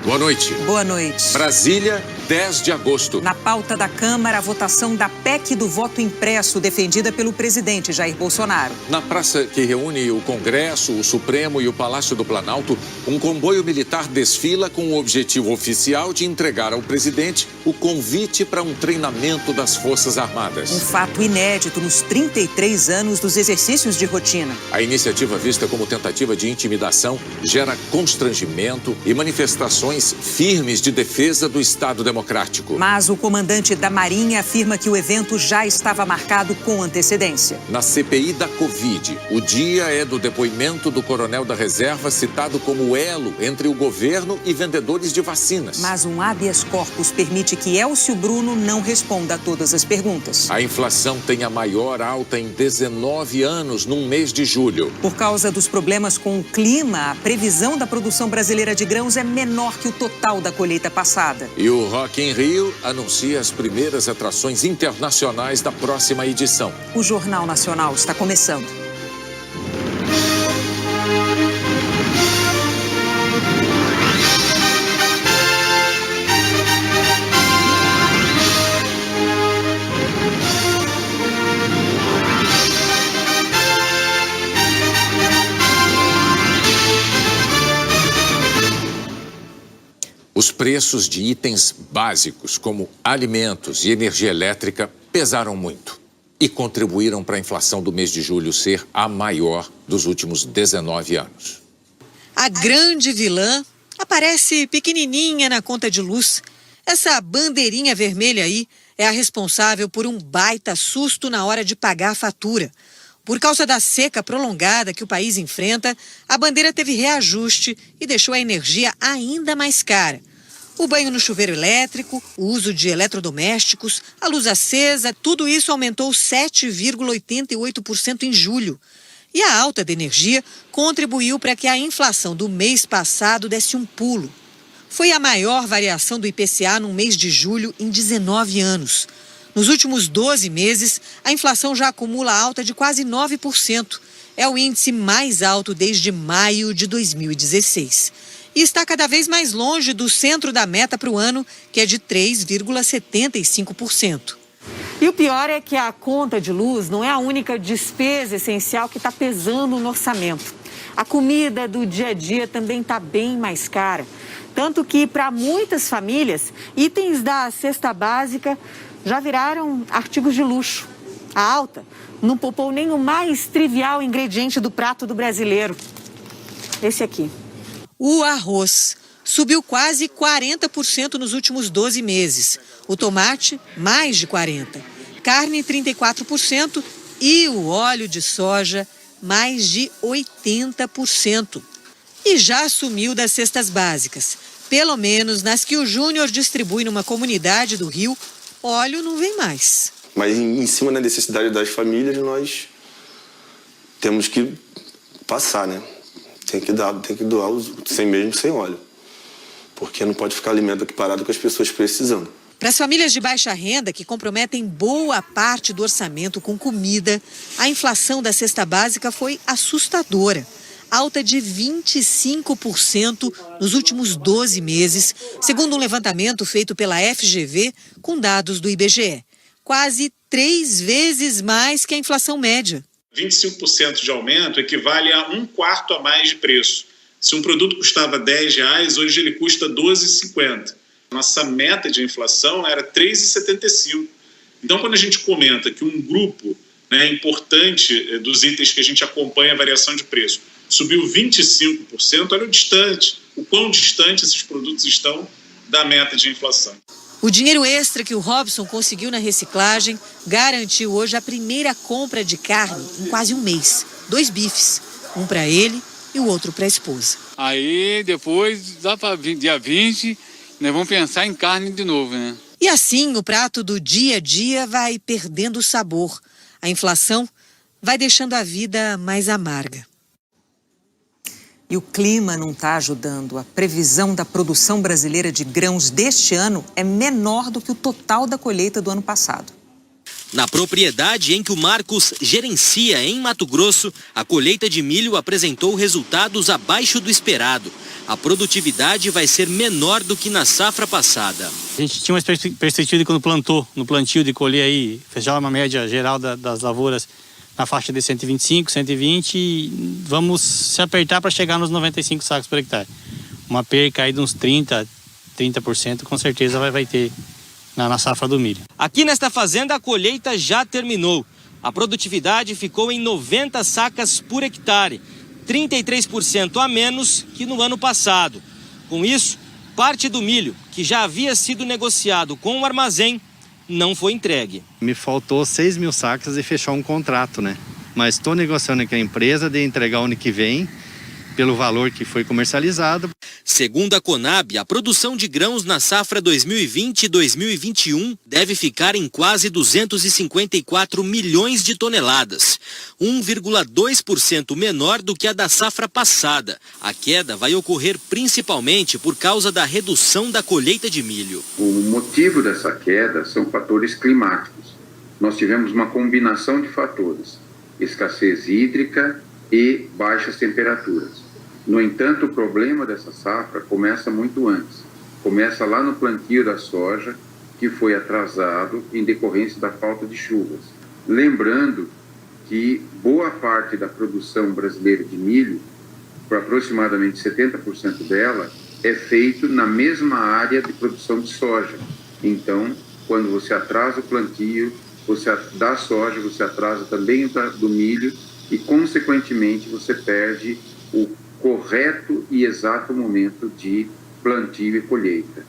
Boa noite. Boa noite. Brasília, 10 de agosto. Na pauta da Câmara, a votação da PEC do voto impresso, defendida pelo presidente Jair Bolsonaro. Na praça que reúne o Congresso, o Supremo e o Palácio do Planalto, um comboio militar desfila com o objetivo oficial de entregar ao presidente o convite para um treinamento das Forças Armadas. Um fato inédito nos 33 anos dos exercícios de rotina. A iniciativa, vista como tentativa de intimidação, gera constrangimento e manifestações firmes de defesa do Estado Democrático. Mas o comandante da Marinha afirma que o evento já estava marcado com antecedência. Na CPI da Covid, o dia é do depoimento do coronel da reserva, citado como elo entre o governo e vendedores de vacinas. Mas um habeas corpus permite que Elcio Bruno não responda a todas as perguntas. A inflação tem a maior alta em 19 anos num mês de julho. Por causa dos problemas com o clima, a previsão da produção brasileira de grãos é menor que o total da colheita passada. E o Rock in Rio anuncia as primeiras atrações internacionais da próxima edição. O Jornal Nacional está começando. Os preços de itens básicos, como alimentos e energia elétrica, pesaram muito e contribuíram para a inflação do mês de julho ser a maior dos últimos 19 anos. A grande vilã aparece pequenininha na conta de luz. Essa bandeirinha vermelha aí é a responsável por um baita susto na hora de pagar a fatura. Por causa da seca prolongada que o país enfrenta, a bandeira teve reajuste e deixou a energia ainda mais cara. O banho no chuveiro elétrico, o uso de eletrodomésticos, a luz acesa, tudo isso aumentou 7,88% em julho. E a alta da energia contribuiu para que a inflação do mês passado desse um pulo. Foi a maior variação do IPCA no mês de julho em 19 anos. Nos últimos 12 meses, a inflação já acumula alta de quase 9%. É o índice mais alto desde maio de 2016. E está cada vez mais longe do centro da meta para o ano, que é de 3,75%. E o pior é que a conta de luz não é a única despesa essencial que está pesando no orçamento. A comida do dia a dia também está bem mais cara. Tanto que, para muitas famílias, itens da cesta básica já viraram artigos de luxo. A alta não poupou nem o mais trivial ingrediente do prato do brasileiro. Esse aqui. O arroz subiu quase 40% nos últimos 12 meses. O tomate, mais de 40%. Carne, 34%. E o óleo de soja, mais de 80%. E já sumiu das cestas básicas. Pelo menos nas que o Júnior distribui numa comunidade do Rio, óleo não vem mais. Mas em cima da necessidade das famílias, nós temos que passar, né? Tem que doar sem óleo. Porque não pode ficar alimento aqui parado com as pessoas precisando. Para as famílias de baixa renda, que comprometem boa parte do orçamento com comida, a inflação da cesta básica foi assustadora. Alta de 25% nos últimos 12 meses, segundo um levantamento feito pela FGV com dados do IBGE. Quase 3 vezes mais que a inflação média. 25% de aumento equivale a 1/4 a mais de preço. Se um produto custava R$10, hoje ele custa R$12,50. Nossa meta de inflação era 3,75. Então, quando a gente comenta que um grupo importante dos itens que a gente acompanha a variação de preço subiu 25%, olha o quão distante esses produtos estão da meta de inflação. O dinheiro extra que o Robson conseguiu na reciclagem garantiu hoje a primeira compra de carne em quase um mês. 2 bifes, um para ele e o outro para a esposa. Aí depois, lá para dia 20, nós vamos pensar em carne de novo, né? E assim o prato do dia a dia vai perdendo o sabor. A inflação vai deixando a vida mais amarga. E o clima não está ajudando. A previsão da produção brasileira de grãos deste ano é menor do que o total da colheita do ano passado. Na propriedade em que o Marcos gerencia em Mato Grosso, a colheita de milho apresentou resultados abaixo do esperado. a produtividade vai ser menor do que na safra passada. A gente tinha uma perspectiva de quando plantou, no plantio de colher aí, fechar uma média geral das lavouras na faixa de 125, 120 e vamos se apertar para chegar nos 95 sacos por hectare. Uma perca aí de uns 30% com certeza vai ter na safra do milho. Aqui nesta fazenda a colheita já terminou. A produtividade ficou em 90 sacas por hectare, 33% a menos que no ano passado. Com isso, parte do milho que já havia sido negociado com o armazém não foi entregue. Me faltou 6 mil sacas e fechar um contrato, né? Mas estou negociando com a empresa de entregar o ano que vem pelo valor que foi comercializado. Segundo a Conab, a produção de grãos na safra 2020 e 2021 deve ficar em quase 254 milhões de toneladas, 1,2% menor do que a da safra passada. A queda vai ocorrer principalmente por causa da redução da colheita de milho. O motivo dessa queda são fatores climáticos. Nós tivemos uma combinação de fatores, escassez hídrica e baixas temperaturas. No entanto, o problema dessa safra começa muito antes. Começa lá no plantio da soja, que foi atrasado em decorrência da falta de chuvas. Lembrando que boa parte da produção brasileira de milho, por aproximadamente 70% dela, é feito na mesma área de produção de soja. Então, quando você atrasa o plantio, você da soja, você atrasa também o do milho e, consequentemente, você perde o correto e exato momento de plantio e colheita.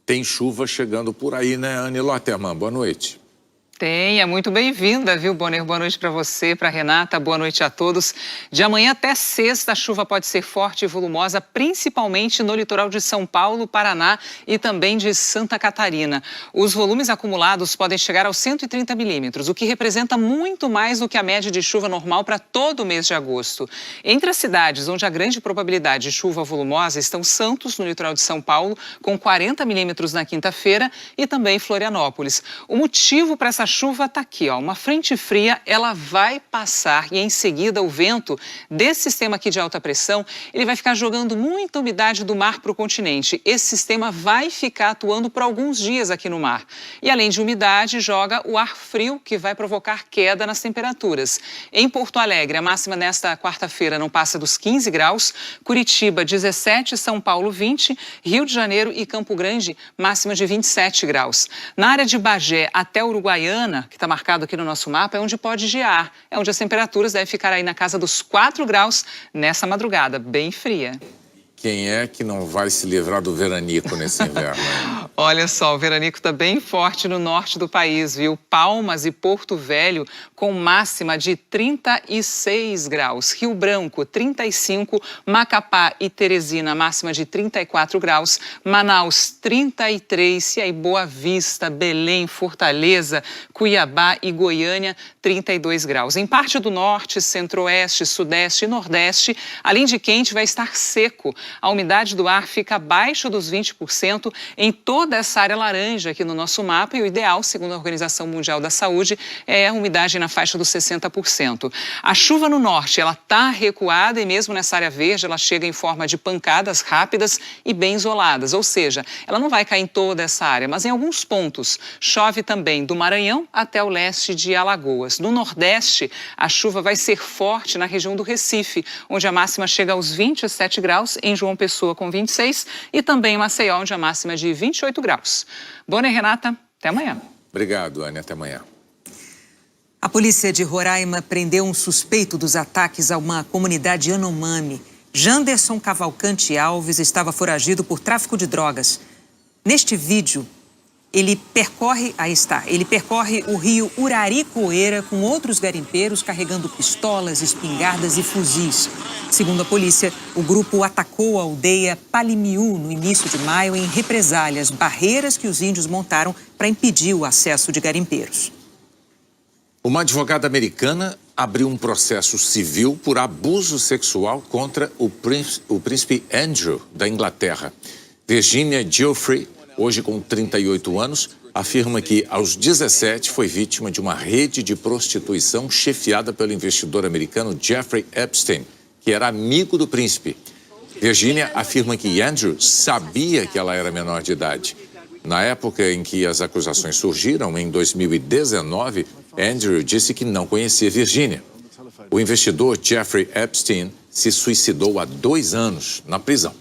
Tem chuva chegando por aí, né, Anne Lotterman? Boa noite. Tem, é muito bem-vinda, viu, Bonner? Boa noite para você, para Renata, boa noite a todos. De amanhã até sexta, a chuva pode ser forte e volumosa, principalmente no litoral de São Paulo, Paraná e também de Santa Catarina. Os volumes acumulados podem chegar aos 130 milímetros, o que representa muito mais do que a média de chuva normal para todo o mês de agosto. Entre as cidades onde há grande probabilidade de chuva volumosa estão Santos, no litoral de São Paulo, com 40 milímetros na quinta-feira, e também Florianópolis. O motivo para essa chuva está aqui, ó, uma frente fria, ela vai passar e em seguida o vento desse sistema aqui de alta pressão, ele vai ficar jogando muita umidade do mar para o continente. Esse sistema vai ficar atuando por alguns dias aqui no mar. E além de umidade, joga o ar frio que vai provocar queda nas temperaturas. Em Porto Alegre, a máxima nesta quarta-feira não passa dos 15 graus, Curitiba 17, São Paulo 20, Rio de Janeiro e Campo Grande máxima de 27 graus. Na área de Bagé até Uruguaiana, que está marcado aqui no nosso mapa, é onde pode gear, é onde as temperaturas devem ficar aí na casa dos 4 graus nessa madrugada, bem fria. Quem é que não vai se livrar do veranico nesse inverno? Olha só, o veranico está bem forte no norte do país, viu? Palmas e Porto Velho com máxima de 36 graus. Rio Branco, 35. Macapá e Teresina, máxima de 34 graus. Manaus, 33. E aí, Boa Vista, Belém, Fortaleza, Cuiabá e Goiânia, 32 graus. Em parte do norte, centro-oeste, sudeste e nordeste, além de quente, vai estar seco. A umidade do ar fica abaixo dos 20% em toda essa área laranja aqui no nosso mapa e o ideal, segundo a Organização Mundial da Saúde, é a umidade na faixa dos 60%. A chuva no norte, ela está recuada e mesmo nessa área verde ela chega em forma de pancadas rápidas e bem isoladas, ou seja, ela não vai cair em toda essa área, mas em alguns pontos. Chove também do Maranhão até o leste de Alagoas. No nordeste, a chuva vai ser forte na região do Recife, onde a máxima chega aos 27 graus, em João Pessoa com 26 e também em Maceió, onde a máxima é de 28 graus. Bonner, Renata, até amanhã. Obrigado, Anne, até amanhã. A polícia de Roraima prendeu um suspeito dos ataques a uma comunidade Yanomami. Janderson Cavalcante Alves estava foragido por tráfico de drogas. Neste vídeo, ele percorre o rio Uraricoeira com outros garimpeiros carregando pistolas, espingardas e fuzis. Segundo a polícia, o grupo atacou a aldeia Palimiú no início de maio em represália às barreiras que os índios montaram para impedir o acesso de garimpeiros. Uma advogada americana abriu um processo civil por abuso sexual contra o príncipe Andrew da Inglaterra. Virginia Giuffre, hoje com 38 anos, afirma que aos 17 foi vítima de uma rede de prostituição chefiada pelo investidor americano Jeffrey Epstein, que era amigo do príncipe. Virginia afirma que Andrew sabia que ela era menor de idade. Na época em que as acusações surgiram, em 2019, Andrew disse que não conhecia Virginia. O investidor Jeffrey Epstein se suicidou há 2 anos na prisão.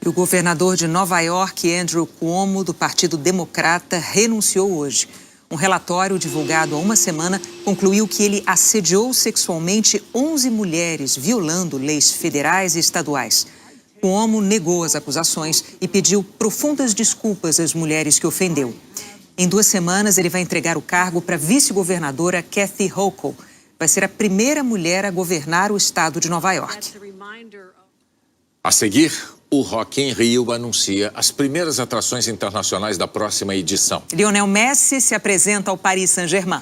E o governador de Nova York, Andrew Cuomo, do Partido Democrata, renunciou hoje. Um relatório divulgado há uma semana concluiu que ele assediou sexualmente 11 mulheres, violando leis federais e estaduais. Cuomo negou as acusações e pediu profundas desculpas às mulheres que ofendeu. Em 2 semanas, ele vai entregar o cargo para a vice-governadora Kathy Hochul. Vai ser a primeira mulher a governar o estado de Nova York. A seguir, o Rock in Rio anuncia as primeiras atrações internacionais da próxima edição. Lionel Messi se apresenta ao Paris Saint-Germain.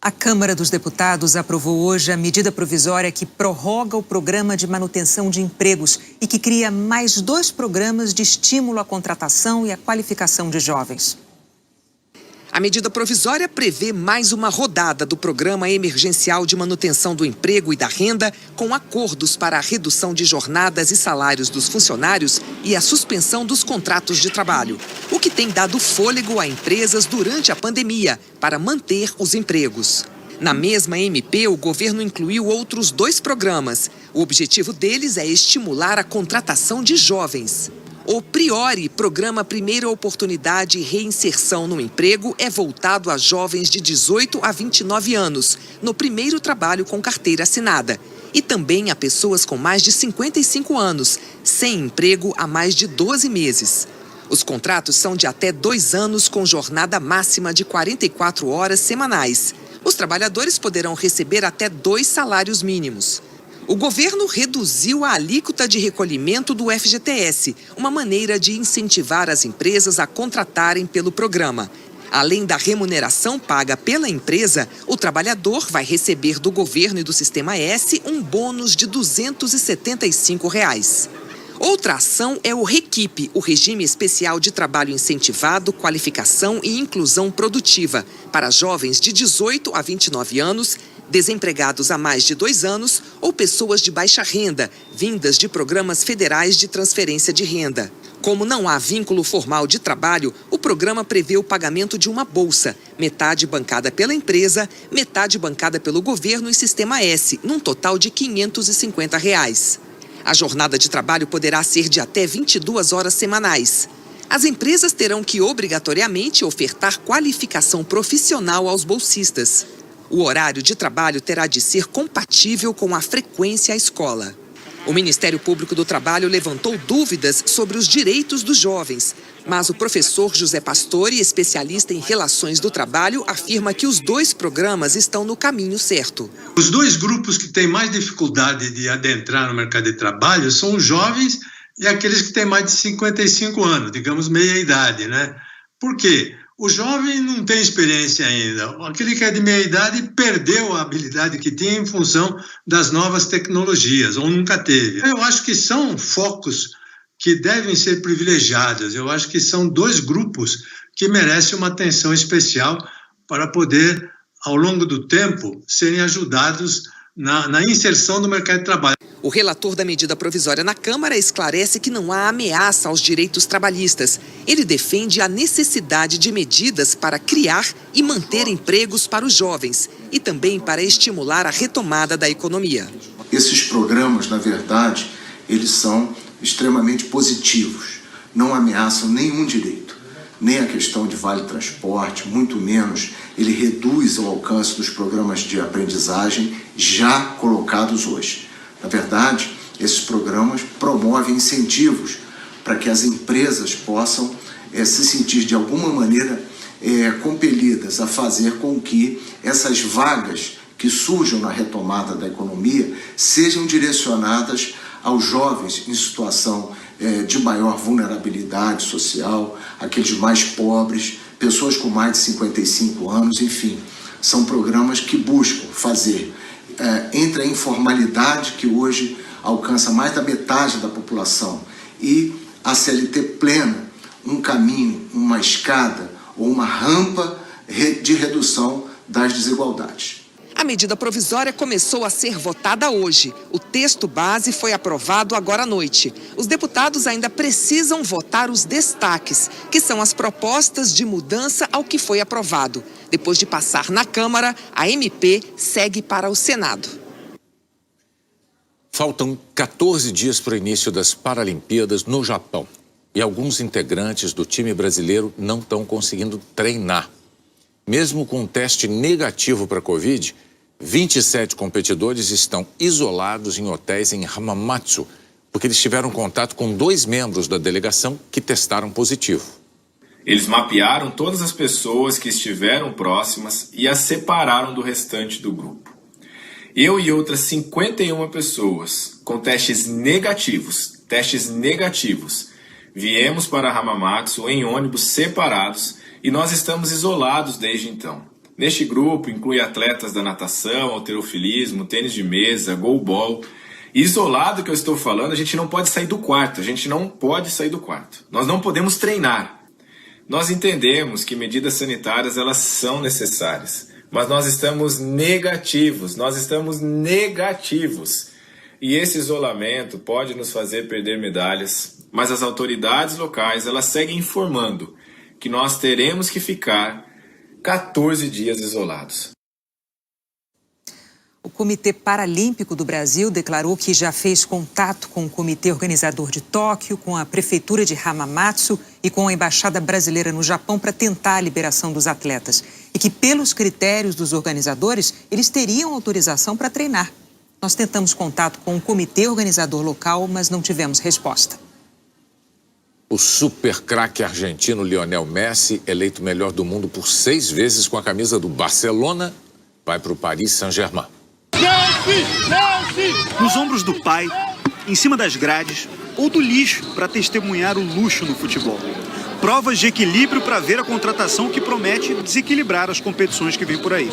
A Câmara dos Deputados aprovou hoje a medida provisória que prorroga o programa de manutenção de empregos e que cria mais 2 programas de estímulo à contratação e à qualificação de jovens. A medida provisória prevê mais uma rodada do Programa Emergencial de Manutenção do Emprego e da Renda, com acordos para a redução de jornadas e salários dos funcionários e a suspensão dos contratos de trabalho, o que tem dado fôlego a empresas durante a pandemia para manter os empregos. Na mesma MP, o governo incluiu outros 2 programas. O objetivo deles é estimular a contratação de jovens. O Priori, Programa Primeira Oportunidade e Reinserção no Emprego, é voltado a jovens de 18 a 29 anos, no primeiro trabalho com carteira assinada. E também a pessoas com mais de 55 anos, sem emprego há mais de 12 meses. Os contratos são de até 2 anos com jornada máxima de 44 horas semanais. Os trabalhadores poderão receber até 2 salários mínimos. O governo reduziu a alíquota de recolhimento do FGTS, uma maneira de incentivar as empresas a contratarem pelo programa. Além da remuneração paga pela empresa, o trabalhador vai receber do governo e do Sistema S um bônus de R$ 275. Outra ação é o REQIP, o Regime Especial de Trabalho Incentivado, Qualificação e Inclusão Produtiva, para jovens de 18 a 29 anos, desempregados há mais de 2 anos ou pessoas de baixa renda, vindas de programas federais de transferência de renda. Como não há vínculo formal de trabalho, o programa prevê o pagamento de uma bolsa, metade bancada pela empresa, metade bancada pelo governo e Sistema S, num total de R$ 550. A jornada de trabalho poderá ser de até 22 horas semanais. As empresas terão que obrigatoriamente ofertar qualificação profissional aos bolsistas. O horário de trabalho terá de ser compatível com a frequência à escola. O Ministério Público do Trabalho levantou dúvidas sobre os direitos dos jovens, mas o professor José Pastore, especialista em relações do trabalho, afirma que os 2 programas estão no caminho certo. Os 2 grupos que têm mais dificuldade de adentrar no mercado de trabalho são os jovens e aqueles que têm mais de 55 anos, digamos meia-idade, né? Por quê? O jovem não tem experiência ainda. Aquele que é de meia-idade perdeu a habilidade que tinha em função das novas tecnologias, ou nunca teve. Eu acho que são focos que devem ser privilegiados. Eu acho que são 2 grupos que merecem uma atenção especial para poder, ao longo do tempo, serem ajudados na inserção no mercado de trabalho. O relator da medida provisória na Câmara esclarece que não há ameaça aos direitos trabalhistas. Ele defende a necessidade de medidas para criar e manter empregos para os jovens e também para estimular a retomada da economia. Esses programas, na verdade, eles são extremamente positivos. Não ameaçam nenhum direito, nem a questão de vale-transporte, muito menos ele reduz o alcance dos programas de aprendizagem já colocados hoje. Na verdade, esses programas promovem incentivos para que as empresas possam se sentir de alguma maneira compelidas a fazer com que essas vagas que surjam na retomada da economia sejam direcionadas aos jovens em situação de maior vulnerabilidade social, aqueles mais pobres, pessoas com mais de 55 anos, enfim. São programas que buscam fazer entre a informalidade, que hoje alcança mais da metade da população, e a CLT plena um caminho, uma escada ou uma rampa de redução das desigualdades. A medida provisória começou a ser votada hoje. O texto base foi aprovado agora à noite. Os deputados ainda precisam votar os destaques, que são as propostas de mudança ao que foi aprovado. Depois de passar na Câmara, a MP segue para o Senado. Faltam 14 dias para o início das Paralimpíadas no Japão. E alguns integrantes do time brasileiro não estão conseguindo treinar. Mesmo com um teste negativo para a Covid, 27 competidores estão isolados em hotéis em Hamamatsu, porque eles tiveram contato com 2 membros da delegação que testaram positivo. Eles mapearam todas as pessoas que estiveram próximas e as separaram do restante do grupo. Eu e outras 51 pessoas com testes negativos, viemos para Hamamatsu em ônibus separados e nós estamos isolados desde então. Neste grupo inclui atletas da natação, halterofilismo, tênis de mesa, goalball. Isolado que eu estou falando, a gente não pode sair do quarto, Nós não podemos treinar. Nós entendemos que medidas sanitárias elas são necessárias, mas nós estamos negativos. E esse isolamento pode nos fazer perder medalhas, mas as autoridades locais elas seguem informando que nós teremos que ficar 14 dias isolados. O Comitê Paralímpico do Brasil declarou que já fez contato com o comitê organizador de Tóquio, com a prefeitura de Hamamatsu e com a Embaixada Brasileira no Japão para tentar a liberação dos atletas. E que, pelos critérios dos organizadores, eles teriam autorização para treinar. Nós tentamos contato com o comitê organizador local, mas não tivemos resposta. O super craque argentino Lionel Messi, eleito melhor do mundo por 6 vezes com a camisa do Barcelona, vai para o Paris Saint-Germain. Nos ombros do pai, em cima das grades ou do lixo para testemunhar o luxo no futebol. Provas de equilíbrio para ver a contratação que promete desequilibrar as competições que vêm por aí.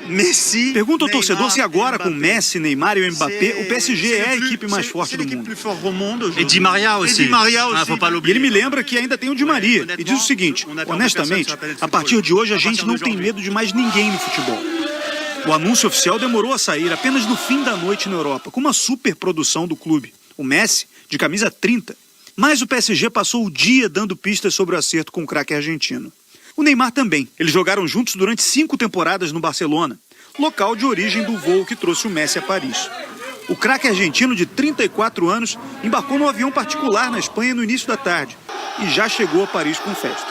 Messi. Pergunta ao torcedor se agora, com Messi, Neymar e o Mbappé, o PSG é a equipe mais forte do mundo. E Di Maria aussi. E ele me lembra que ainda tem o Di Maria. E diz o seguinte, honestamente, a partir de hoje a gente não tem medo de mais ninguém no futebol. O anúncio oficial demorou a sair apenas no fim da noite na Europa, com uma superprodução do clube. O Messi, de camisa 30. Mas o PSG passou o dia dando pistas sobre o acerto com o craque argentino. O Neymar também. Eles jogaram juntos durante 5 temporadas no Barcelona, local de origem do voo que trouxe o Messi a Paris. O craque argentino de 34 anos embarcou num avião particular na Espanha no início da tarde e já chegou a Paris com festa.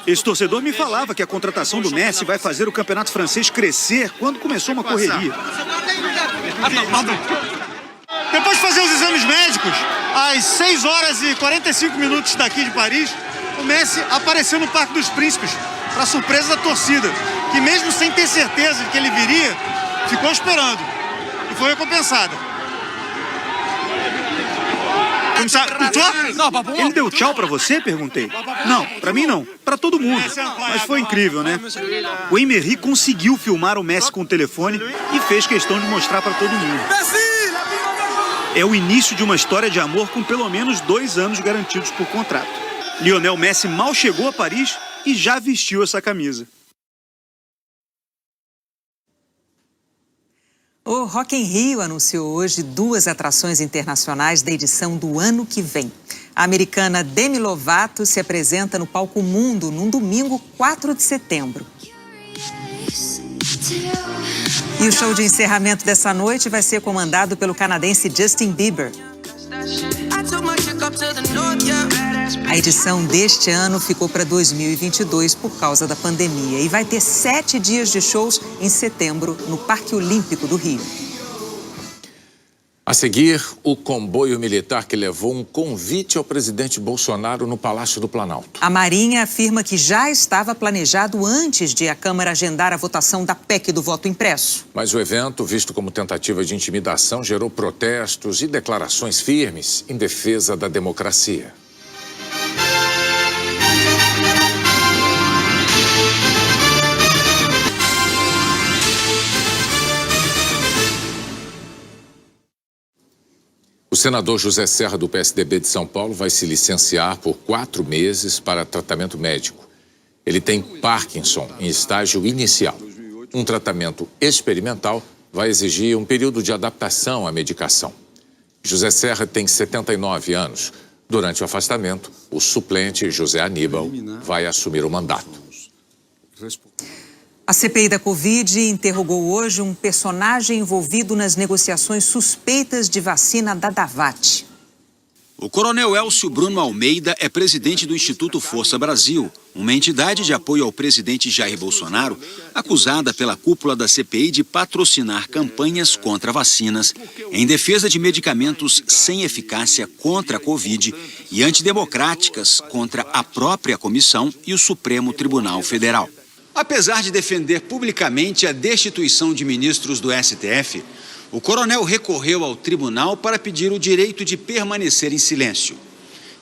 Esse torcedor me falava que a contratação do Messi vai fazer o campeonato francês crescer quando começou uma correria. Depois de fazer os exames médicos, às 6 horas e 45 minutos daqui de Paris, o Messi apareceu no Parque dos Príncipes, para surpresa da torcida, que mesmo sem ter certeza de que ele viria, ficou esperando e foi recompensada. Ele deu tchau pra você? Perguntei. Não, pra mim não. Pra todo mundo. Mas foi incrível, né? O Emery conseguiu filmar o Messi com o telefone e fez questão de mostrar pra todo mundo. É o início de uma história de amor com pelo menos 2 anos garantidos por contrato. Lionel Messi mal chegou a Paris e já vestiu essa camisa. O Rock in Rio anunciou hoje 2 atrações internacionais da edição do ano que vem. A americana Demi Lovato se apresenta no Palco Mundo num domingo, 4 de setembro. E o show de encerramento dessa noite vai ser comandado pelo canadense Justin Bieber. A edição deste ano ficou para 2022 por causa da pandemia e vai ter 7 dias de shows em setembro no Parque Olímpico do Rio. A seguir, o comboio militar que levou um convite ao presidente Bolsonaro no Palácio do Planalto. A Marinha afirma que já estava planejado antes de a Câmara agendar a votação da PEC do voto impresso. Mas o evento, visto como tentativa de intimidação, gerou protestos e declarações firmes em defesa da democracia. O senador José Serra, do PSDB de São Paulo, vai se licenciar por 4 meses para tratamento médico. Ele tem Parkinson em estágio inicial. Um tratamento experimental vai exigir um período de adaptação à medicação. José Serra tem 79 anos. Durante o afastamento, o suplente José Aníbal vai assumir o mandato. A CPI da Covid interrogou hoje um personagem envolvido nas negociações suspeitas de vacina da Davat. O coronel Elcio Bruno Almeida é presidente do Instituto Força Brasil, uma entidade de apoio ao presidente Jair Bolsonaro, acusada pela cúpula da CPI de patrocinar campanhas contra vacinas, em defesa de medicamentos sem eficácia contra a Covid e antidemocráticas contra a própria comissão e o Supremo Tribunal Federal. Apesar de defender publicamente a destituição de ministros do STF, o coronel recorreu ao tribunal para pedir o direito de permanecer em silêncio.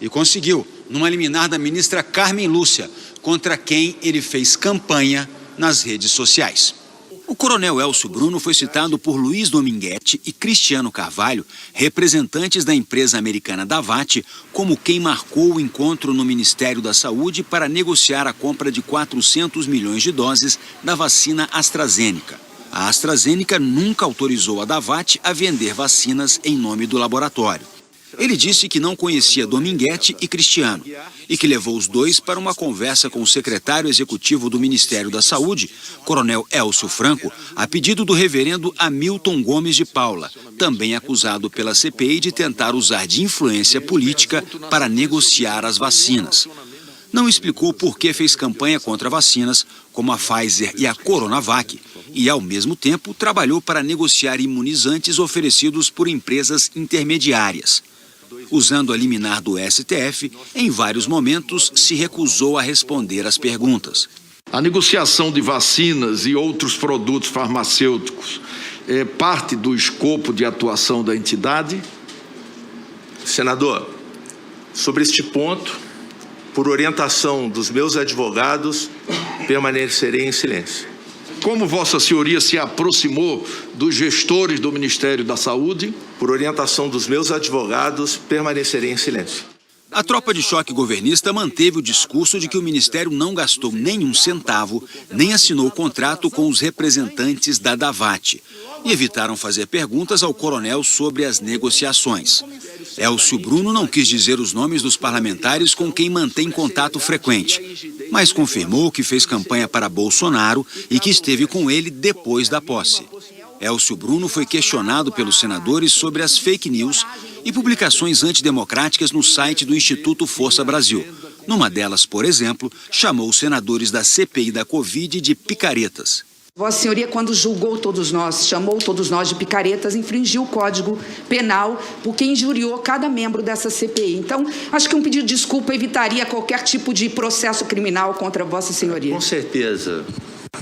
E conseguiu, numa liminar da ministra Carmen Lúcia, contra quem ele fez campanha nas redes sociais. O coronel Elcio Bruno foi citado por Luiz Dominguete e Cristiano Carvalho, representantes da empresa americana Davat, como quem marcou o encontro no Ministério da Saúde para negociar a compra de 400 milhões de doses da vacina AstraZeneca. A AstraZeneca nunca autorizou a Davat a vender vacinas em nome do laboratório. Ele disse que não conhecia Dominguete e Cristiano e que levou os dois para uma conversa com o secretário executivo do Ministério da Saúde, coronel Elcio Franco, a pedido do reverendo Hamilton Gomes de Paula, também acusado pela CPI de tentar usar de influência política para negociar as vacinas. Não explicou por que fez campanha contra vacinas, como a Pfizer e a Coronavac, e, ao mesmo tempo, trabalhou para negociar imunizantes oferecidos por empresas intermediárias. Usando a liminar do STF, em vários momentos se recusou a responder às perguntas. A negociação de vacinas e outros produtos farmacêuticos é parte do escopo de atuação da entidade? Senador, sobre este ponto, por orientação dos meus advogados, permanecerei em silêncio. Como Vossa Senhoria se aproximou dos gestores do Ministério da Saúde? Por orientação dos meus advogados, permanecerei em silêncio. A tropa de choque governista manteve o discurso de que o Ministério não gastou nenhum centavo, nem assinou contrato com os representantes da Davat, e evitaram fazer perguntas ao coronel sobre as negociações. Elcio Bruno não quis dizer os nomes dos parlamentares com quem mantém contato frequente, mas confirmou que fez campanha para Bolsonaro e que esteve com ele depois da posse. Elcio Bruno foi questionado pelos senadores sobre as fake news e publicações antidemocráticas no site do Instituto Força Brasil. Numa delas, por exemplo, chamou os senadores da CPI da Covid de picaretas. Vossa Senhoria, quando julgou todos nós, chamou todos nós de picaretas, infringiu o Código Penal, porque injuriou cada membro dessa CPI. Então, acho que um pedido de desculpa evitaria qualquer tipo de processo criminal contra Vossa Senhoria. Com certeza,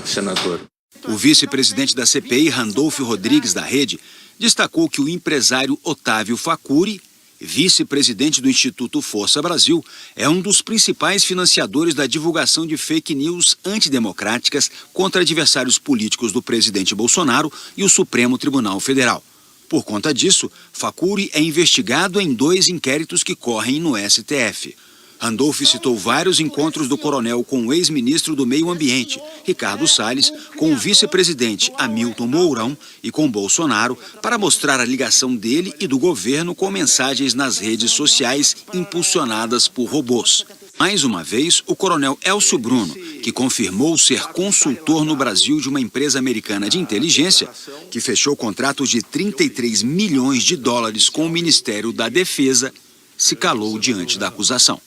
senador. O vice-presidente da CPI, Randolfo Rodrigues, da Rede, destacou que o empresário Otávio Facuri, vice-presidente do Instituto Força Brasil, é um dos principais financiadores da divulgação de fake news antidemocráticas contra adversários políticos do presidente Bolsonaro e o Supremo Tribunal Federal. Por conta disso, Facuri é investigado em 2 inquéritos que correm no STF. Randolfo citou vários encontros do coronel com o ex-ministro do Meio Ambiente, Ricardo Salles, com o vice-presidente Hamilton Mourão e com Bolsonaro, para mostrar a ligação dele e do governo com mensagens nas redes sociais impulsionadas por robôs. Mais uma vez, o coronel Elcio Bruno, que confirmou ser consultor no Brasil de uma empresa americana de inteligência, que fechou contratos de 33 milhões de dólares com o Ministério da Defesa, se calou diante da acusação.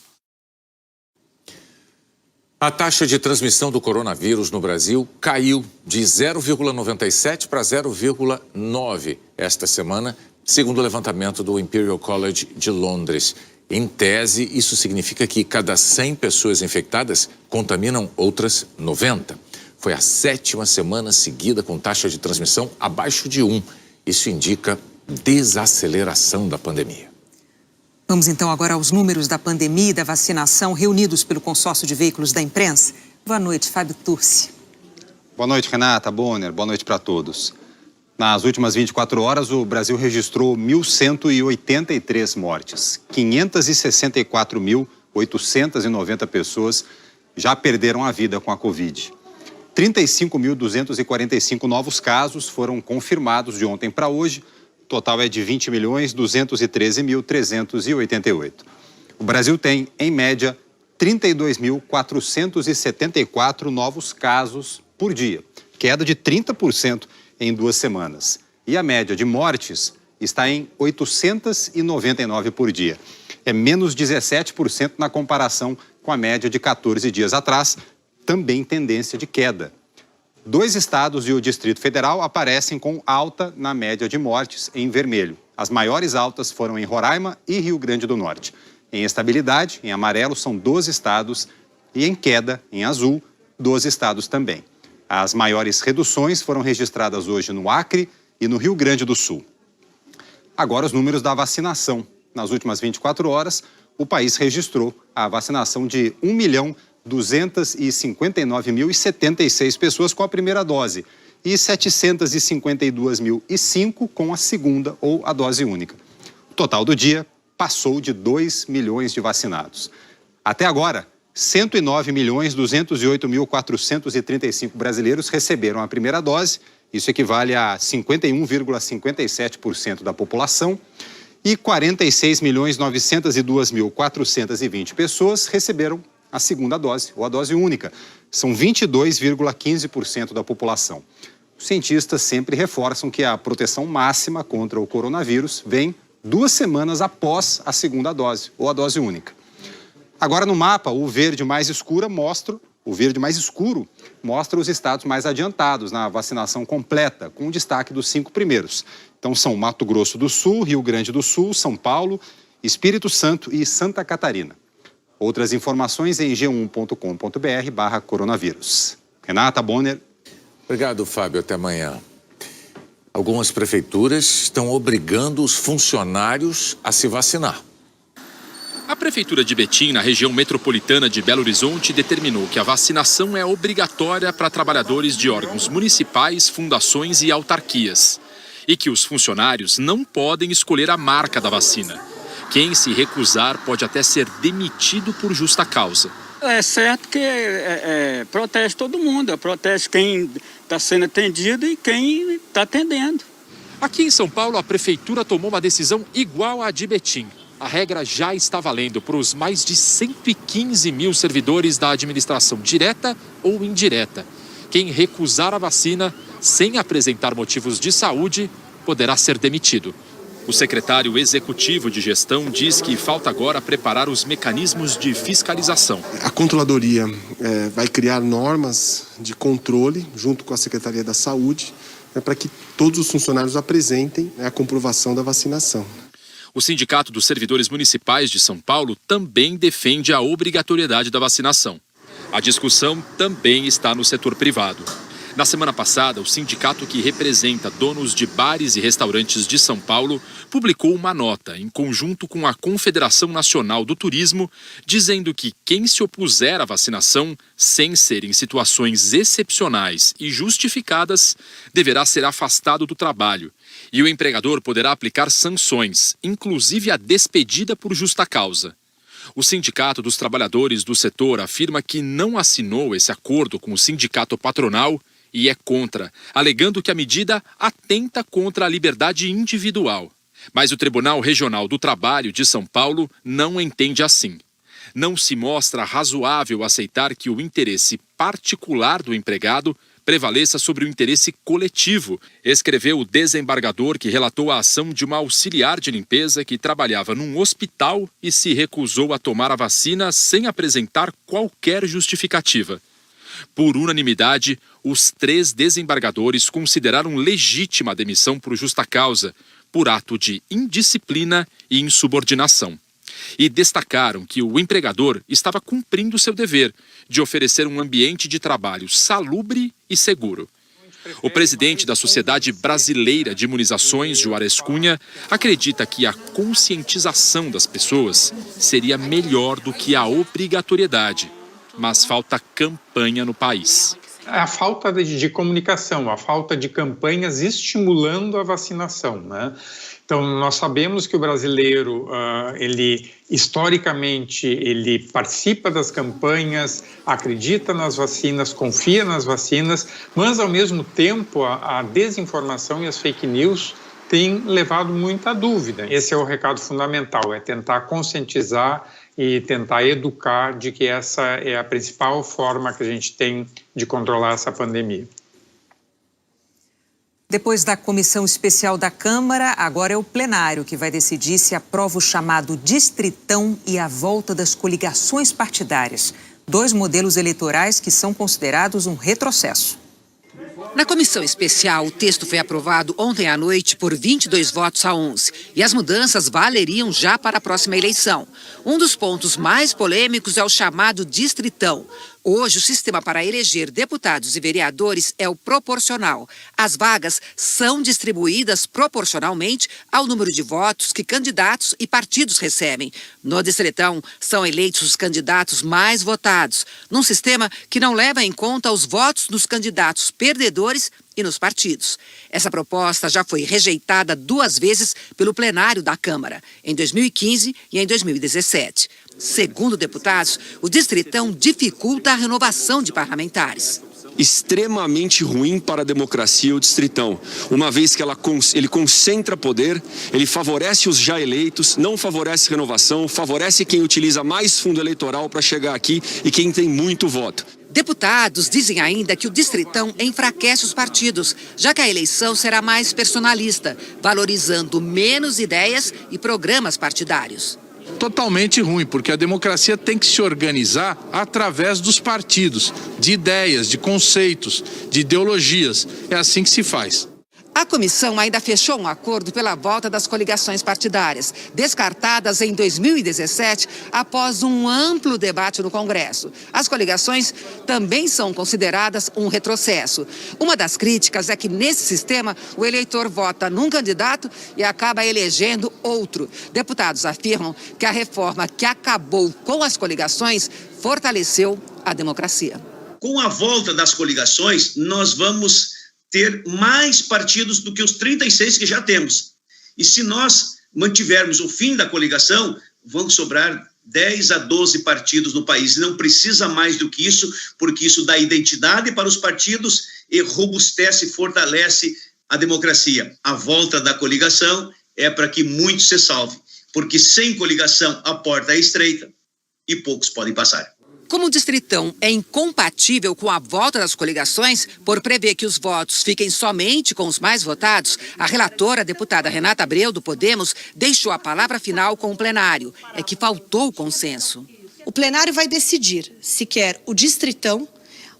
A taxa de transmissão do coronavírus no Brasil caiu de 0,97 para 0,9 esta semana, segundo o levantamento do Imperial College de Londres. Em tese, isso significa que cada 100 pessoas infectadas contaminam outras 90. Foi a 7ª semana seguida com taxa de transmissão abaixo de 1. Isso indica desaceleração da pandemia. Vamos então agora aos números da pandemia e da vacinação reunidos pelo consórcio de veículos da imprensa. Boa noite, Fábio Turci. Boa noite, Renata, Bonner. Boa noite para todos. Nas últimas 24 horas, o Brasil registrou 1.183 mortes. 564.890 pessoas já perderam a vida com a Covid. 35.245 novos casos foram confirmados de ontem para hoje. O total é de 20.213.388. O Brasil tem, em média, 32.474 novos casos por dia, queda de 30% em 2 semanas. E a média de mortes está em 899 por dia. É menos 17% na comparação com a média de 14 dias atrás, também tendência de queda. 2 estados e o Distrito Federal aparecem com alta na média de mortes em vermelho. As maiores altas foram em Roraima e Rio Grande do Norte. Em estabilidade, em amarelo, são 12 estados e em queda, em azul, 12 estados também. As maiores reduções foram registradas hoje no Acre e no Rio Grande do Sul. Agora os números da vacinação. Nas últimas 24 horas, o país registrou a vacinação de 1.259.076 pessoas com a primeira dose e 752.005 com a segunda ou a dose única. O total do dia passou de 2 milhões de vacinados. Até agora, 109.208.435 brasileiros receberam a primeira dose, isso equivale a 51,57% da população, e 46.902.420 pessoas receberam a segunda dose, ou a dose única. São 22,15% da população. Os cientistas sempre reforçam que a proteção máxima contra o coronavírus vem 2 semanas após a segunda dose, ou a dose única. Agora no mapa, o verde mais escuro mostra os estados mais adiantados na vacinação completa, com destaque dos 5 primeiros. Então são Mato Grosso do Sul, Rio Grande do Sul, São Paulo, Espírito Santo e Santa Catarina. Outras informações em g1.com.br/coronavírus. Renata, Bonner. Obrigado, Fábio. Até amanhã. Algumas prefeituras estão obrigando os funcionários a se vacinar. A Prefeitura de Betim, na região metropolitana de Belo Horizonte, determinou que a vacinação é obrigatória para trabalhadores de órgãos municipais, fundações e autarquias. E que os funcionários não podem escolher a marca da vacina. Quem se recusar pode até ser demitido por justa causa. É certo que protege todo mundo, protege quem está sendo atendido e quem está atendendo. Aqui em São Paulo, a Prefeitura tomou uma decisão igual à de Betim. A regra já está valendo para os mais de 115 mil servidores da administração direta ou indireta. Quem recusar a vacina sem apresentar motivos de saúde poderá ser demitido. O secretário executivo de gestão diz que falta agora preparar os mecanismos de fiscalização. A controladoria vai criar normas de controle junto com a Secretaria da Saúde para que todos os funcionários apresentem a comprovação da vacinação. O Sindicato dos Servidores Municipais de São Paulo também defende a obrigatoriedade da vacinação. A discussão também está no setor privado. Na semana passada, o sindicato que representa donos de bares e restaurantes de São Paulo publicou uma nota, em conjunto com a Confederação Nacional do Turismo, dizendo que quem se opuser à vacinação, sem ser em situações excepcionais e justificadas, deverá ser afastado do trabalho. E o empregador poderá aplicar sanções, inclusive a despedida por justa causa. O Sindicato dos Trabalhadores do setor afirma que não assinou esse acordo com o sindicato patronal e é contra, alegando que a medida atenta contra a liberdade individual. Mas o Tribunal Regional do Trabalho de São Paulo não entende assim. Não se mostra razoável aceitar que o interesse particular do empregado prevaleça sobre o interesse coletivo, escreveu o desembargador que relatou a ação de uma auxiliar de limpeza que trabalhava num hospital e se recusou a tomar a vacina sem apresentar qualquer justificativa. Por unanimidade, os 3 desembargadores consideraram legítima a demissão por justa causa, por ato de indisciplina e insubordinação. E destacaram que o empregador estava cumprindo seu dever de oferecer um ambiente de trabalho salubre e seguro. O presidente da Sociedade Brasileira de Imunizações, Juarez Cunha, acredita que a conscientização das pessoas seria melhor do que a obrigatoriedade, mas falta campanha no país. A falta de comunicação, a falta de campanhas estimulando a vacinação, né? Então, nós sabemos que o brasileiro, ele historicamente, ele participa das campanhas, acredita nas vacinas, confia nas vacinas, mas, ao mesmo tempo, a desinformação e as fake news têm levado muita dúvida. Esse é o recado fundamental, é tentar conscientizar e tentar educar de que essa é a principal forma que a gente tem de controlar essa pandemia. Depois da comissão especial da Câmara, agora é o plenário que vai decidir se aprova o chamado distritão e a volta das coligações partidárias. 2 modelos eleitorais que são considerados um retrocesso. Na comissão especial, o texto foi aprovado ontem à noite por 22 votos a 11 e as mudanças valeriam já para a próxima eleição. Um dos pontos mais polêmicos é o chamado distritão. Hoje, o sistema para eleger deputados e vereadores é o proporcional. As vagas são distribuídas proporcionalmente ao número de votos que candidatos e partidos recebem. No distritão, são eleitos os candidatos mais votados, num sistema que não leva em conta os votos dos candidatos perdedores e nos partidos. Essa proposta já foi rejeitada 2 vezes pelo plenário da Câmara, em 2015 e em 2017. Segundo deputados, o distritão dificulta a renovação de parlamentares. Extremamente ruim para a democracia o distritão, uma vez que ele concentra poder, ele favorece os já eleitos, não favorece renovação, favorece quem utiliza mais fundo eleitoral para chegar aqui e quem tem muito voto. Deputados dizem ainda que o distritão enfraquece os partidos, já que a eleição será mais personalista, valorizando menos ideias e programas partidários. Totalmente ruim, porque a democracia tem que se organizar através dos partidos, de ideias, de conceitos, de ideologias. É assim que se faz. A comissão ainda fechou um acordo pela volta das coligações partidárias, descartadas em 2017 após um amplo debate no Congresso. As coligações também são consideradas um retrocesso. Uma das críticas é que nesse sistema o eleitor vota num candidato e acaba elegendo outro. Deputados afirmam que a reforma que acabou com as coligações fortaleceu a democracia. Com a volta das coligações, nós vamos ter mais partidos do que os 36 que já temos. E se nós mantivermos o fim da coligação, vão sobrar 10 a 12 partidos no país. Não precisa mais do que isso, porque isso dá identidade para os partidos e robustece e fortalece a democracia. A volta da coligação é para que muitos se salvem, porque sem coligação a porta é estreita e poucos podem passar. Como o distritão é incompatível com a volta das coligações, por prever que os votos fiquem somente com os mais votados, a relatora, a deputada Renata Abreu, do Podemos, deixou a palavra final com o plenário. É que faltou consenso. O plenário vai decidir se quer o distritão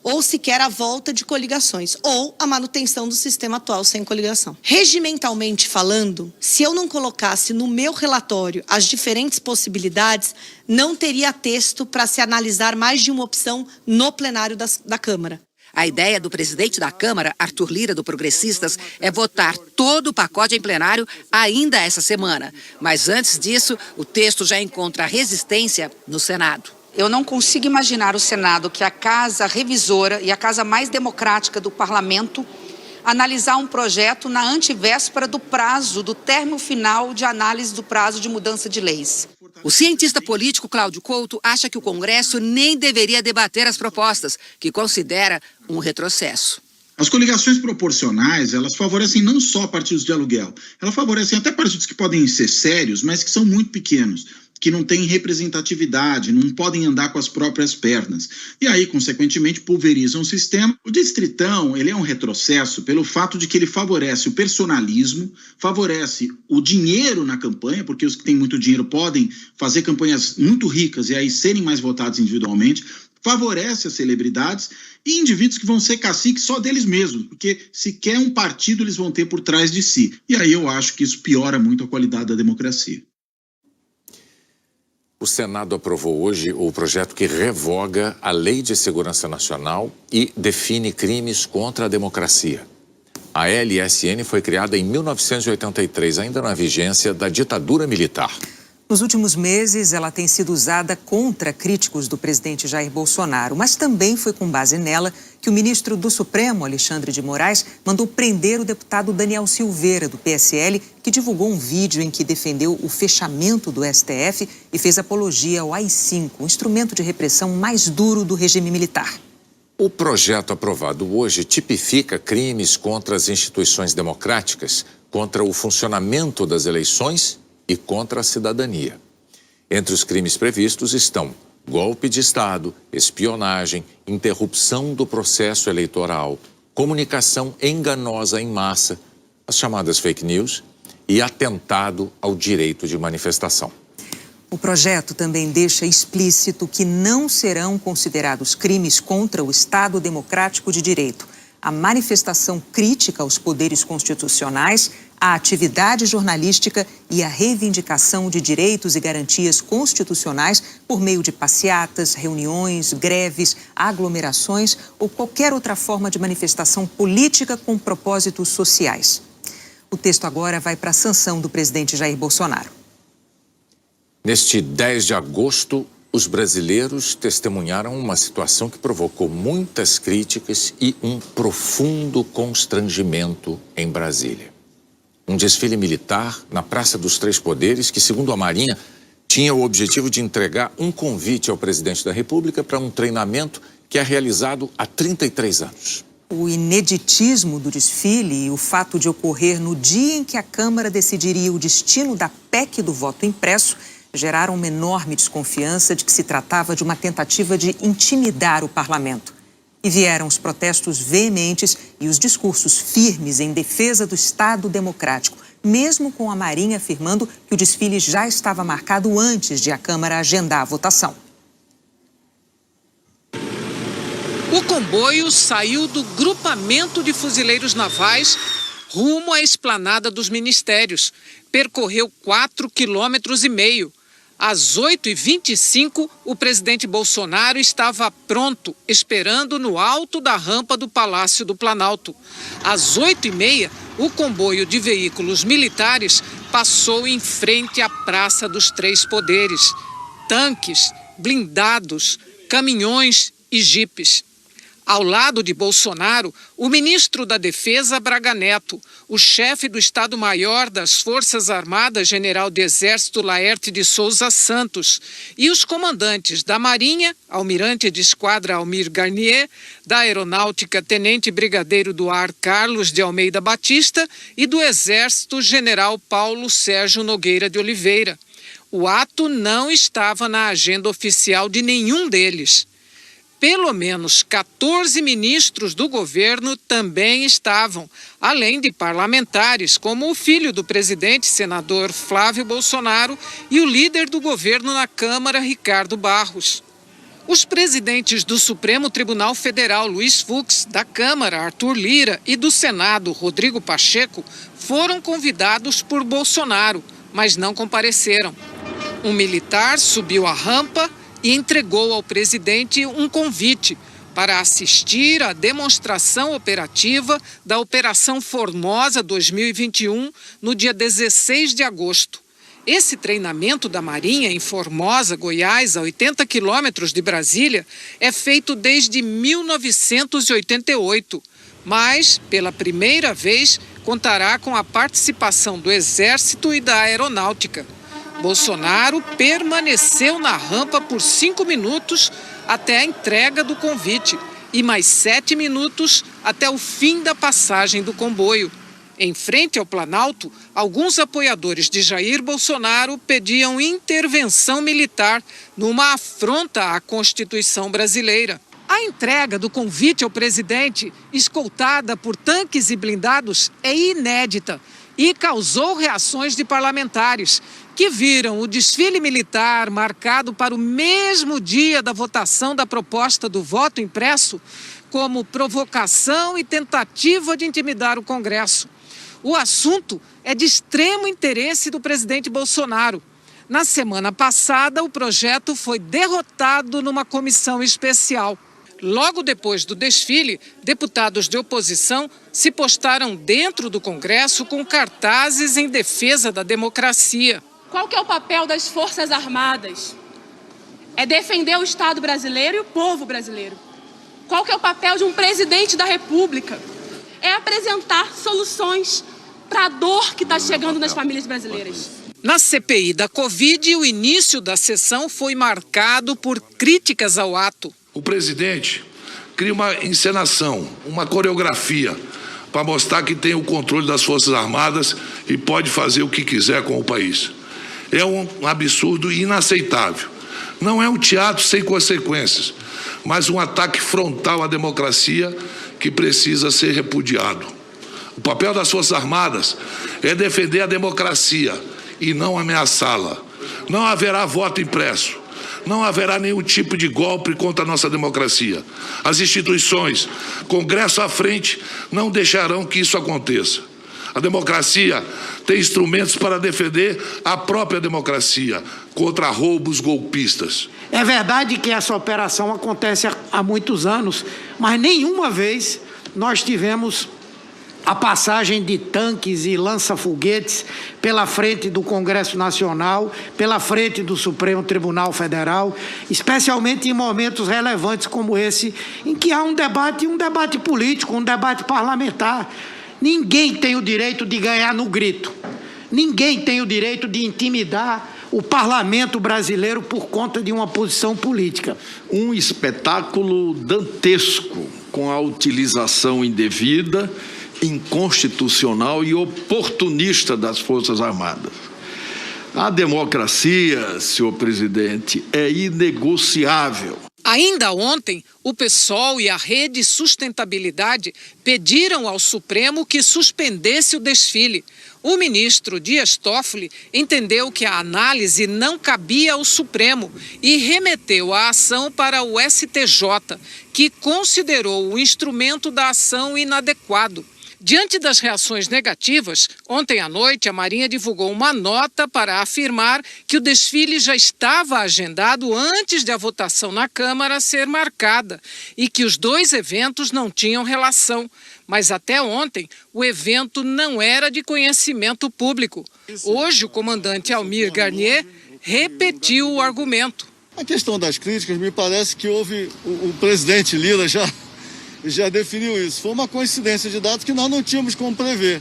ou se quer a volta de coligações, ou a manutenção do sistema atual sem coligação. Regimentalmente falando, se eu não colocasse no meu relatório as diferentes possibilidades, não teria texto para se analisar mais de uma opção no plenário da Câmara. A ideia do presidente da Câmara, Arthur Lira, do Progressistas, é votar todo o pacote em plenário ainda essa semana. Mas antes disso, o texto já encontra resistência no Senado. Eu não consigo imaginar o Senado, que é a casa revisora e a casa mais democrática do parlamento, analisar um projeto na antevéspera do prazo, do término final de análise do prazo de mudança de leis. O cientista político Cláudio Couto acha que o Congresso nem deveria debater as propostas, que considera um retrocesso. As coligações proporcionais, elas favorecem não só partidos de aluguel, elas favorecem até partidos que podem ser sérios, mas que são muito pequenos, que não têm representatividade, não podem andar com as próprias pernas. E aí, consequentemente, pulverizam o sistema. O distritão, ele é um retrocesso pelo fato de que ele favorece o personalismo, favorece o dinheiro na campanha, porque os que têm muito dinheiro podem fazer campanhas muito ricas e aí serem mais votados individualmente, favorece as celebridades e indivíduos que vão ser caciques só deles mesmos, porque sequer um partido eles vão ter por trás de si. E aí eu acho que isso piora muito a qualidade da democracia. O Senado aprovou hoje o projeto que revoga a Lei de Segurança Nacional e define crimes contra a democracia. A LSN foi criada em 1983, ainda na vigência da ditadura militar. Nos últimos meses, ela tem sido usada contra críticos do presidente Jair Bolsonaro, mas também foi com base nela que o ministro do Supremo, Alexandre de Moraes, mandou prender o deputado Daniel Silveira, do PSL, que divulgou um vídeo em que defendeu o fechamento do STF e fez apologia ao AI-5, o instrumento de repressão mais duro do regime militar. O projeto aprovado hoje tipifica crimes contra as instituições democráticas, contra o funcionamento das eleições e contra a cidadania. Entre os crimes previstos estão golpe de Estado, espionagem, interrupção do processo eleitoral, comunicação enganosa em massa, as chamadas fake news, e atentado ao direito de manifestação. O projeto também deixa explícito que não serão considerados crimes contra o Estado Democrático de Direito a manifestação crítica aos poderes constitucionais, a atividade jornalística e a reivindicação de direitos e garantias constitucionais por meio de passeatas, reuniões, greves, aglomerações ou qualquer outra forma de manifestação política com propósitos sociais. O texto agora vai para a sanção do presidente Jair Bolsonaro. Neste 10 de agosto, os brasileiros testemunharam uma situação que provocou muitas críticas e um profundo constrangimento em Brasília. Um desfile militar na Praça dos Três Poderes que, segundo a Marinha, tinha o objetivo de entregar um convite ao presidente da República para um treinamento que é realizado há 33 anos. O ineditismo do desfile e o fato de ocorrer no dia em que a Câmara decidiria o destino da PEC do voto impresso geraram uma enorme desconfiança de que se tratava de uma tentativa de intimidar o parlamento. E vieram os protestos veementes e os discursos firmes em defesa do Estado Democrático, mesmo com a Marinha afirmando que o desfile já estava marcado antes de a Câmara agendar a votação. O comboio saiu do grupamento de fuzileiros navais rumo à esplanada dos ministérios. Percorreu 4,5 km. Às 8h25, o presidente Bolsonaro estava pronto, esperando no alto da rampa do Palácio do Planalto. Às 8h30, o comboio de veículos militares passou em frente à Praça dos Três Poderes. Tanques, blindados, caminhões e jipes. Ao lado de Bolsonaro, o ministro da Defesa, Braga Neto, o chefe do Estado-Maior das Forças Armadas, general do Exército, Laerte de Souza Santos, e os comandantes da Marinha, almirante de esquadra Almir Garnier, da Aeronáutica, tenente brigadeiro do Ar Carlos de Almeida Batista e do Exército, general Paulo Sérgio Nogueira de Oliveira. O ato não estava na agenda oficial de nenhum deles. Pelo menos 14 ministros do governo também estavam, além de parlamentares, como o filho do presidente, senador Flávio Bolsonaro, e o líder do governo na Câmara, Ricardo Barros. Os presidentes do Supremo Tribunal Federal, Luiz Fux, da Câmara, Arthur Lira, e do Senado, Rodrigo Pacheco, foram convidados por Bolsonaro, mas não compareceram. Um militar subiu a rampa e entregou ao presidente um convite para assistir à demonstração operativa da Operação Formosa 2021 no dia 16 de agosto. Esse treinamento da Marinha em Formosa, Goiás, a 80 quilômetros de Brasília, é feito desde 1988, mas, pela primeira vez, contará com a participação do Exército e da Aeronáutica. Bolsonaro permaneceu na rampa por 5 minutos até a entrega do convite e mais 7 minutos até o fim da passagem do comboio. Em frente ao Planalto, alguns apoiadores de Jair Bolsonaro pediam intervenção militar numa afronta à Constituição brasileira. A entrega do convite ao presidente, escoltada por tanques e blindados, é inédita e causou reações de parlamentares que viram o desfile militar marcado para o mesmo dia da votação da proposta do voto impresso como provocação e tentativa de intimidar o Congresso. O assunto é de extremo interesse do presidente Bolsonaro. Na semana passada, o projeto foi derrotado numa comissão especial. Logo depois do desfile, deputados de oposição se postaram dentro do Congresso com cartazes em defesa da democracia. Qual que é o papel das Forças Armadas? É defender o Estado brasileiro e o povo brasileiro. Qual que é o papel de um presidente da República? É apresentar soluções para a dor que está chegando nas famílias brasileiras. Na CPI da Covid, o início da sessão foi marcado por críticas ao ato. O presidente cria uma encenação, uma coreografia, para mostrar que tem o controle das Forças Armadas e pode fazer o que quiser com o país. É um absurdo e inaceitável. Não é um teatro sem consequências, mas um ataque frontal à democracia que precisa ser repudiado. O papel das Forças Armadas é defender a democracia e não ameaçá-la. Não haverá voto impresso. Não haverá nenhum tipo de golpe contra a nossa democracia. As instituições, Congresso à frente, não deixarão que isso aconteça. A democracia tem instrumentos para defender a própria democracia contra roubos golpistas. É verdade que essa operação acontece há muitos anos, mas nenhuma vez nós tivemos a passagem de tanques e lança-foguetes pela frente do Congresso Nacional, pela frente do Supremo Tribunal Federal, especialmente em momentos relevantes como esse, em que há um debate político, um debate parlamentar. Ninguém tem o direito de ganhar no grito. Ninguém tem o direito de intimidar o parlamento brasileiro por conta de uma posição política. Um espetáculo dantesco com a utilização indevida, inconstitucional e oportunista das Forças Armadas. A democracia, senhor presidente, é inegociável. Ainda ontem, o PSOL e a Rede Sustentabilidade pediram ao Supremo que suspendesse o desfile. O ministro Dias Toffoli entendeu que a análise não cabia ao Supremo e remeteu a ação para o STJ, que considerou o instrumento da ação inadequado. Diante das reações negativas, ontem à noite a Marinha divulgou uma nota para afirmar que o desfile já estava agendado antes de a votação na Câmara ser marcada e que os dois eventos não tinham relação. Mas até ontem, o evento não era de conhecimento público. Hoje, o comandante Almir Garnier repetiu o argumento. A questão das críticas, me parece que houve o presidente Lula já definiu isso. Foi uma coincidência de datas que nós não tínhamos como prever.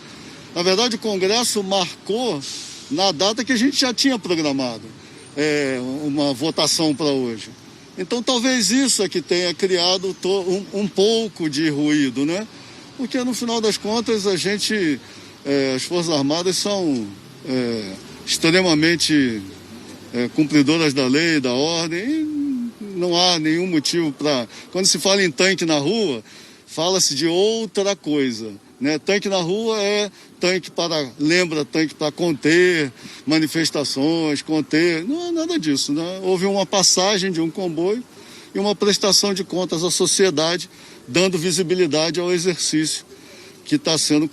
Na verdade, o Congresso marcou na data que a gente já tinha programado uma votação para hoje. Então, talvez isso é que tenha criado um pouco de ruído, né? Porque, no final das contas, as Forças Armadas são extremamente cumpridoras da lei, da ordem, e não há nenhum motivo para... Quando se fala em tanque na rua, fala-se de outra coisa, né? Tanque na rua lembra tanque para conter manifestações, não é nada disso, né? Houve uma passagem de um comboio e uma prestação de contas à sociedade, dando visibilidade ao exercício que está sendo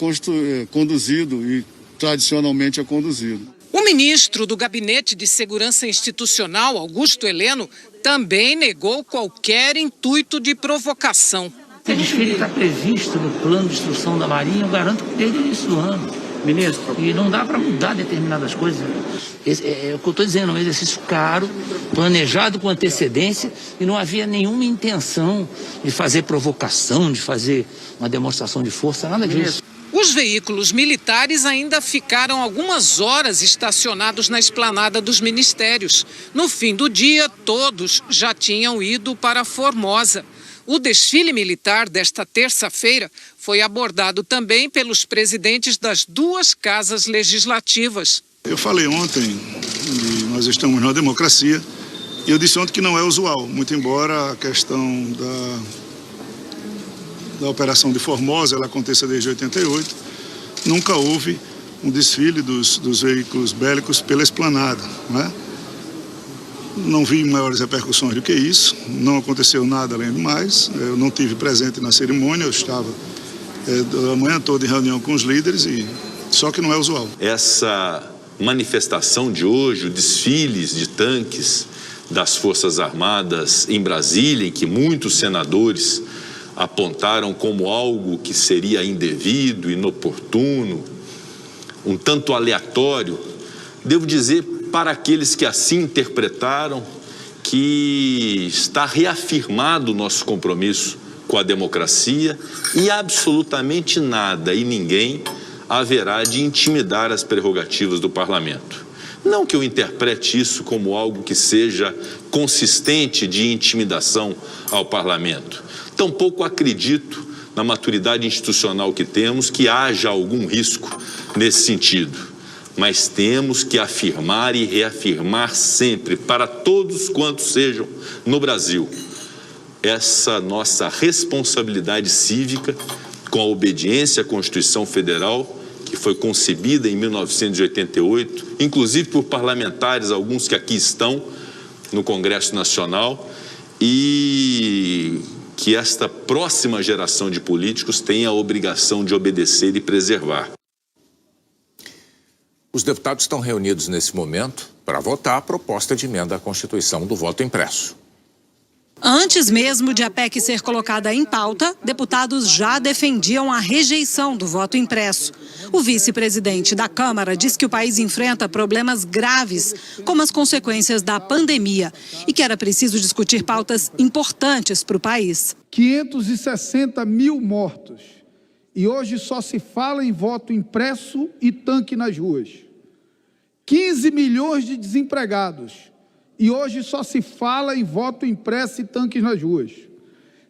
conduzido e tradicionalmente é conduzido. O ministro do Gabinete de Segurança Institucional, Augusto Heleno, também negou qualquer intuito de provocação. Esse desfile está previsto no plano de instrução da Marinha, eu garanto que desde o início do ano. Ministro. E não dá para mudar determinadas coisas. É o que eu estou dizendo, é um exercício caro, planejado com antecedência, e não havia nenhuma intenção de fazer provocação, de fazer uma demonstração de força, nada disso. Os veículos militares ainda ficaram algumas horas estacionados na esplanada dos ministérios. No fim do dia, todos já tinham ido para Formosa. O desfile militar desta terça-feira foi abordado também pelos presidentes das duas casas legislativas. Eu falei ontem, e nós estamos numa democracia, e eu disse ontem que não é usual, muito embora a questão da operação de Formosa ela aconteça desde 88, nunca houve um desfile dos veículos bélicos pela esplanada, né? Não vi maiores repercussões do que isso, não aconteceu nada além do mais, eu não tive presente na cerimônia, eu estava a manhã toda em reunião com os líderes, só que não é usual. Essa manifestação de hoje, o desfiles de tanques das Forças Armadas em Brasília, em que muitos senadores apontaram como algo que seria indevido, inoportuno, um tanto aleatório, devo dizer, para aqueles que assim interpretaram, que está reafirmado o nosso compromisso com a democracia e absolutamente nada e ninguém haverá de intimidar as prerrogativas do parlamento. Não que eu interprete isso como algo que seja consistente de intimidação ao parlamento. Tampouco acredito, na maturidade institucional que temos, que haja algum risco nesse sentido. Mas temos que afirmar e reafirmar sempre, para todos quantos sejam no Brasil, essa nossa responsabilidade cívica com a obediência à Constituição Federal, que foi concebida em 1988, inclusive por parlamentares, alguns que aqui estão no Congresso Nacional, e que esta próxima geração de políticos tem a obrigação de obedecer e preservar. Os deputados estão reunidos nesse momento para votar a proposta de emenda à Constituição do voto impresso. Antes mesmo de a PEC ser colocada em pauta, deputados já defendiam a rejeição do voto impresso. O vice-presidente da Câmara diz que o país enfrenta problemas graves, como as consequências da pandemia, e que era preciso discutir pautas importantes para o país. 560 mil mortos. E hoje só se fala em voto impresso e tanque nas ruas. 15 milhões de desempregados. E hoje só se fala em voto impresso e tanques nas ruas.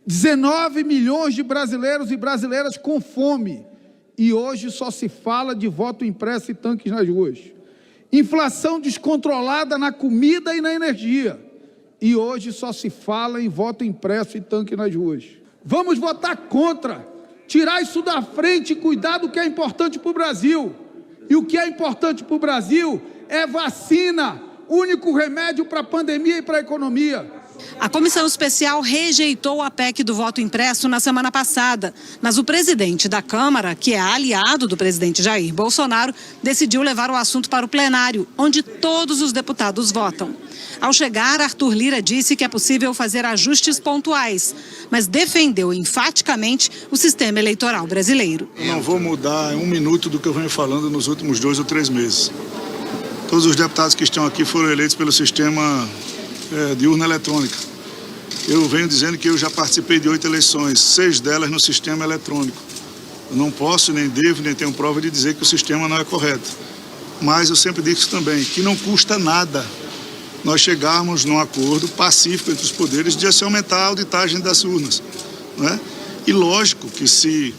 19 milhões de brasileiros e brasileiras com fome. E hoje só se fala de voto impresso e tanques nas ruas. Inflação descontrolada na comida e na energia. E hoje só se fala em voto impresso e tanque nas ruas. Vamos votar contra. Tirar isso da frente e cuidar do que é importante para o Brasil. E o que é importante para o Brasil é vacina. Único remédio para a pandemia e para a economia. A comissão especial rejeitou a PEC do voto impresso na semana passada, mas o presidente da Câmara, que é aliado do presidente Jair Bolsonaro, decidiu levar o assunto para o plenário, onde todos os deputados votam. Ao chegar, Arthur Lira disse que é possível fazer ajustes pontuais, mas defendeu enfaticamente o sistema eleitoral brasileiro. Eu não vou mudar um minuto do que eu venho falando nos últimos 2 ou 3 meses. Todos os deputados que estão aqui foram eleitos pelo sistema de urna eletrônica. Eu venho dizendo que eu já participei de 8 eleições, 6 delas no sistema eletrônico. Eu não posso, nem devo, nem tenho prova de dizer que o sistema não é correto. Mas eu sempre disse também que não custa nada nós chegarmos num acordo pacífico entre os poderes de se aumentar a auditagem das urnas, né? E lógico que se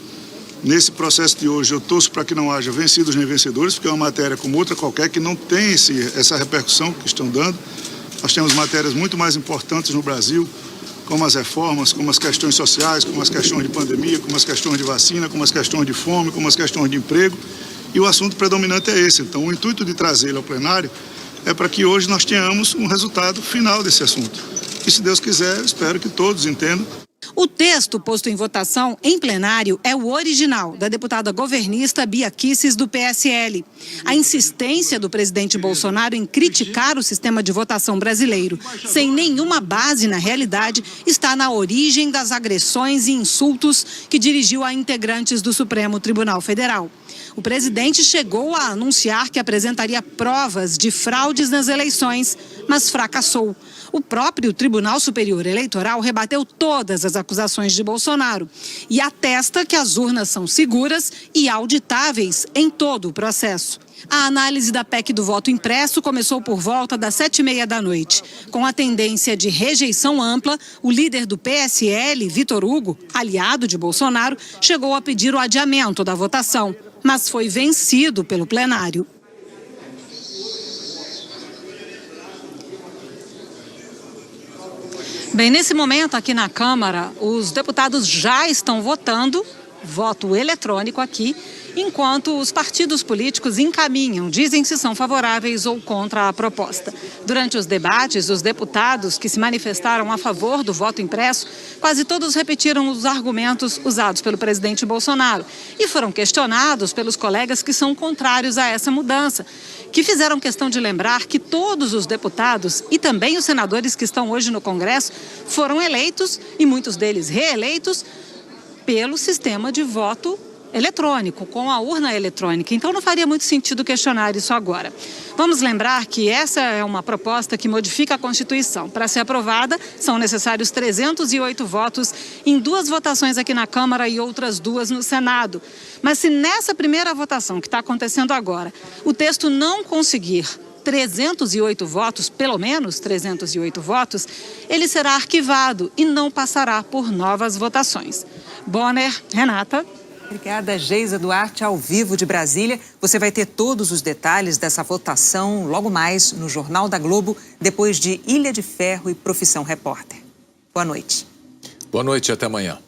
nesse processo de hoje eu torço para que não haja vencidos nem vencedores, porque é uma matéria como outra qualquer que não tem essa repercussão que estão dando. Nós temos matérias muito mais importantes no Brasil, como as reformas, como as questões sociais, como as questões de pandemia, como as questões de vacina, como as questões de fome, como as questões de emprego. E o assunto predominante é esse. Então, o intuito de trazê-lo ao plenário é para que hoje nós tenhamos um resultado final desse assunto. E, se Deus quiser, eu espero que todos entendam. O texto posto em votação em plenário é o original, da deputada governista Bia Kicis, do PSL. A insistência do presidente Bolsonaro em criticar o sistema de votação brasileiro, sem nenhuma base na realidade, está na origem das agressões e insultos que dirigiu a integrantes do Supremo Tribunal Federal. O presidente chegou a anunciar que apresentaria provas de fraudes nas eleições, mas fracassou. O próprio Tribunal Superior Eleitoral rebateu todas as acusações de Bolsonaro e atesta que as urnas são seguras e auditáveis em todo o processo. A análise da PEC do voto impresso começou por volta das 7h30 da noite. Com a tendência de rejeição ampla, o líder do PSL, Vitor Hugo, aliado de Bolsonaro, chegou a pedir o adiamento da votação, mas foi vencido pelo plenário. Bem, nesse momento aqui na Câmara, os deputados já estão votando, voto eletrônico aqui, enquanto os partidos políticos encaminham, dizem se são favoráveis ou contra a proposta. Durante os debates, os deputados que se manifestaram a favor do voto impresso, quase todos repetiram os argumentos usados pelo presidente Bolsonaro e foram questionados pelos colegas que são contrários a essa mudança, que fizeram questão de lembrar que todos os deputados e também os senadores que estão hoje no Congresso foram eleitos, e muitos deles reeleitos, pelo sistema de voto eletrônico, com a urna eletrônica. Então não faria muito sentido questionar isso agora. Vamos lembrar que essa é uma proposta que modifica a Constituição. Para ser aprovada, são necessários 308 votos em 2 votações aqui na Câmara e outras 2 no Senado. Mas se nessa primeira votação que está acontecendo agora, o texto não conseguir 308 votos, pelo menos 308 votos, ele será arquivado e não passará por novas votações. Bonner, Renata. Obrigada, Geisa Duarte, ao vivo de Brasília. Você vai ter todos os detalhes dessa votação logo mais no Jornal da Globo, depois de Ilha de Ferro e Profissão Repórter. Boa noite. Boa noite e até amanhã.